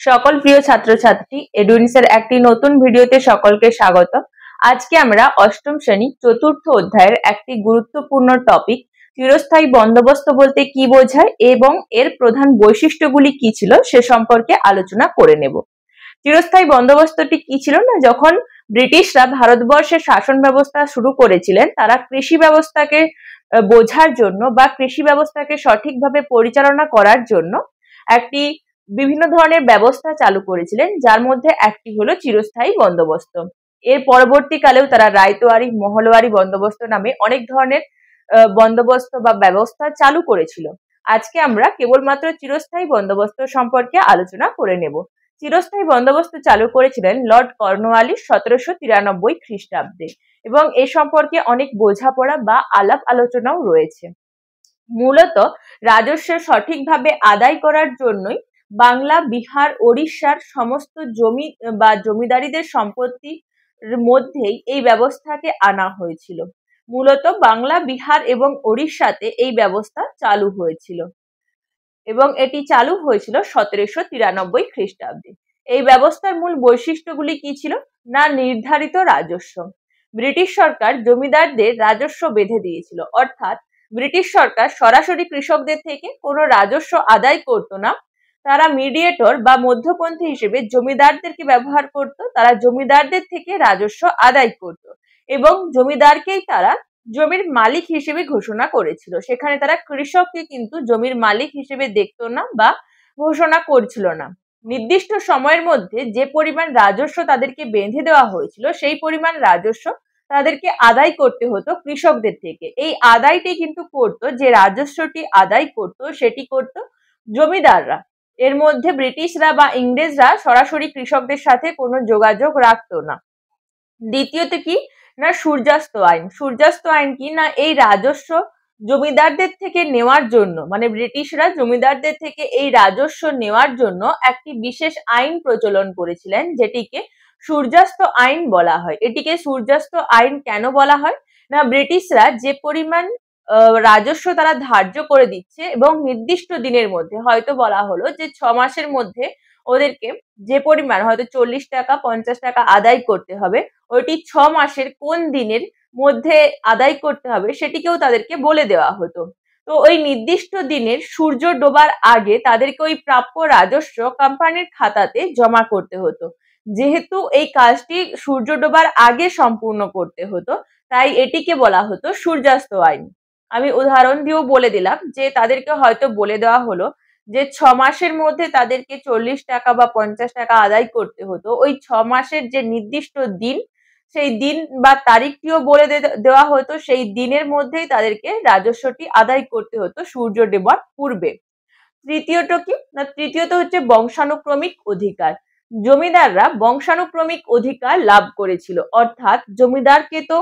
সকল প্রিয় ছাত্রছাত্রী এডুইন্সের একটি নতুন ভিডিওতে সকলকে স্বাগত। আজকে আমরা অষ্টম শ্রেণী চতুর্থ অধ্যায়ের একটি গুরুত্বপূর্ণ টপিক চিরস্থায়ী বন্দোবস্ত বলতে কি বোঝায় এবং এর প্রধান বৈশিষ্ট্যগুলি কি ছিল সে সম্পর্কে আলোচনা করে নেব। চিরস্থায়ী বন্দোবস্তটি কি ছিল না, যখন ব্রিটিশরা ভারতবর্ষের শাসন ব্যবস্থা শুরু করেছিলেন, তারা কৃষি ব্যবস্থাকে বোঝার জন্য বা কৃষি ব্যবস্থাকে সঠিকভাবে পরিচালনা করার জন্য একটি বিভিন্ন ধরনের ব্যবস্থা চালু করেছিলেন, যার মধ্যে একটি হলো চিরস্থায়ী বন্দোবস্ত। এর পরবর্তীকালেও তারা রায়তোয়ারি, মহলওয়ারি বন্দোবস্ত নামে অনেক ধরনের বন্দোবস্ত বা ব্যবস্থা চালু করেছিল। আজকে আমরা কেবলমাত্র চিরস্থায়ী বন্দোবস্ত সম্পর্কে আলোচনা করে নেব। চিরস্থায়ী বন্দোবস্ত চালু করেছিলেন লর্ড কর্নওয়ালিস 1793 খ্রিস্টাব্দে এবং এ সম্পর্কে অনেক বোঝাপড়া বা আলাপ আলোচনাও রয়েছে। মূলত রাজস্ব সঠিকভাবে আদায় করার জন্যই বাংলা, বিহার, ওড়িশার সমস্ত জমি বা জমিদারিদের সম্পত্তির মধ্যেই এই ব্যবস্থাকে আনা হয়েছিল। মূলত বাংলা, বিহার এবং ওড়িশাতে এই ব্যবস্থা চালু হয়েছিল এবং এটি চালু হয়েছিল 1793 খ্রিস্টাব্দে। এই ব্যবস্থার মূল বৈশিষ্ট্যগুলি কি ছিল না, নির্ধারিত রাজস্ব। ব্রিটিশ সরকার জমিদারদের রাজস্ব বেঁধে দিয়েছিল, অর্থাৎ ব্রিটিশ সরকার সরাসরি কৃষকদের থেকে কোনো রাজস্ব আদায় করত না। তারা মিডিয়েটর বা মধ্যপন্থী হিসেবে জমিদারদেরকে ব্যবহার করত। তারা জমিদারদের থেকে রাজস্ব আদায় করত এবং জমিদারকেই তারা জমির মালিক হিসেবে ঘোষণা করেছিল। সেখানে তারা কৃষককে কিন্তু জমির মালিক হিসেবে দেখতো না বা ঘোষণা করছিল না। নির্দিষ্ট সময়ের মধ্যে যে পরিমাণ রাজস্ব তাদেরকে বেঁধে দেওয়া হয়েছিল, সেই পরিমাণ রাজস্ব তাদেরকে আদায় করতে হতো কৃষকদের থেকে। এই আদায়টি কিন্তু করতো, যে রাজস্বটি আদায় করতো সেটি করতো জমিদাররা। এর মধ্যে ব্রিটিশরা বা ইংরেজরা সরাসরি কৃষকদের সাথে কোনো যোগাযোগ রাখতো না। দ্বিতীয়ত কি না, সূর্যাস্ত আইন। সূর্যাস্ত আইন কি না, এই রাজস্ব জমিদারদের থেকে নেওয়ার জন্য, মানে ব্রিটিশরা জমিদারদের থেকে এই রাজস্ব নেওয়ার জন্য একটি বিশেষ আইন প্রচলন করেছিলেন, যেটিকে সূর্যাস্ত আইন বলা হয়। এটিকে সূর্যাস্ত আইন কেন বলা হয় না, ব্রিটিশরা যে পরিমাণ রাজস্ব তারা ধার্য করে দিচ্ছে এবং নির্দিষ্ট দিনের মধ্যে, হয়তো বলা হলো যে 6 মাসের মধ্যে ওদেরকে যে পরিমাণ হয়তো 40 টাকা 50 টাকা আদায় করতে হবে, ওইটি 6 মাসের কোন দিনের মধ্যে আদায় করতে হবে সেটিকেও তাদেরকে বলে দেওয়া হতো। তো ওই নির্দিষ্ট দিনের সূর্য ডোবার আগে তাদেরকে ওই প্রাপ্য রাজস্ব কোম্পানির খাতাতে জমা করতে হতো। যেহেতু এই কাজটি সূর্য ডোবার আগে সম্পূর্ণ করতে হতো, তাই এটিকে বলা হতো সূর্যাস্ত আইন। আমি উদাহরণ দিয়েও বলে দিলাম যে তাদেরকে হয়তো বলে দেওয়া হলো যে 6 মাসের মধ্যে তাদেরকে 40 টাকা বা 50 টাকা আদায় করতে হতো। ওই 6 মাসের যে নির্দিষ্ট দিন, সেই দিন বা তারিখটিও বলে দেওয়া হতো। সেই দিনের মধ্যেই তাদেরকে রাজস্বটি আদায় করতে হতো সূর্য ডোবার পূর্বে। তৃতীয়ত কি না, তৃতীয়ত হচ্ছে বংশানুক্রমিক অধিকার। জমিদাররা বংশানুক্রমিক অধিকার লাভ করেছিল, অর্থাৎ জমিদারকে তো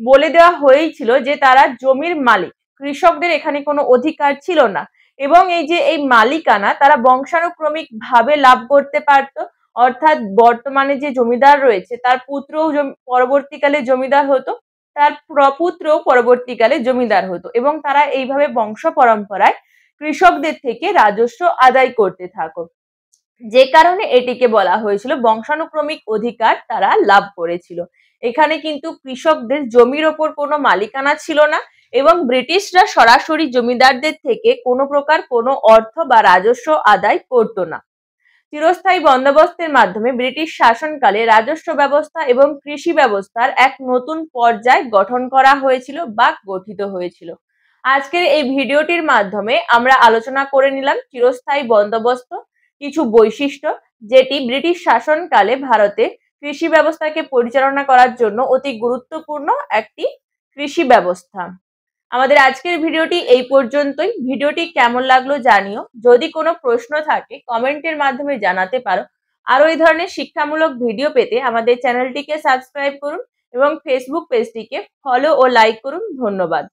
বলে দেওয়া হয়েছিল যে তারা জমির মালিক, কৃষকদের এখানে কোনো অধিকার ছিল না এবং এই যে এই মালিকানা তারা বংশানুক্রমিক ভাবে লাভ করতে পারত। অর্থাৎ বর্তমানে যে জমিদার রয়েছে তার পুত্রও পরবর্তীকালে জমিদার হতো, তার প্রপুত্রও পরবর্তীকালে জমিদার হতো এবং তারা এইভাবে বংশ পরম্পরায় কৃষকদের থেকে রাজস্ব আদায় করতে থাকো, যে কারণে এটিকে বলা হয়েছিল বংশানুক্রমিক অধিকার তারা লাভ করেছিল। এখানে কিন্তু কৃষকদের জমির ওপর কোনো মালিকানা ছিল না এবং ব্রিটিশরা সরাসরি জমিদারদের থেকে কোনো প্রকার কোনো অর্থ বা রাজস্ব আদায় করতো না। চিরস্থায়ী বন্দোবস্তের মাধ্যমে ব্রিটিশ শাসনকালে রাজস্ব ব্যবস্থা এবং কৃষি ব্যবস্থার এক নতুন পর্যায় গঠন করা হয়েছিল বা গঠিত হয়েছিল। আজকের এই ভিডিওটির মাধ্যমে আমরা আলোচনা করে নিলাম চিরস্থায়ী বন্দোবস্ত, কিছু বৈশিষ্ট্য, যেটি ব্রিটিশ শাসনকালে ভারতে কৃষি ব্যবস্থাকে পরিচালনা করার জন্য অতি গুরুত্বপূর্ণ একটি কৃষি ব্যবস্থা। আমাদের আজকের ভিডিওটি এই পর্যন্তই। ভিডিওটি কেমন লাগলো জানিও। যদি কোনো প্রশ্ন থাকে কমেন্টের মাধ্যমে জানাতে পারো। আরো এই ধরনের শিক্ষামূলক ভিডিও পেতে আমাদের চ্যানেলটিকে সাবস্ক্রাইব করুন এবং ফেসবুক পেজটিকে ফলো ও লাইক করুন। ধন্যবাদ।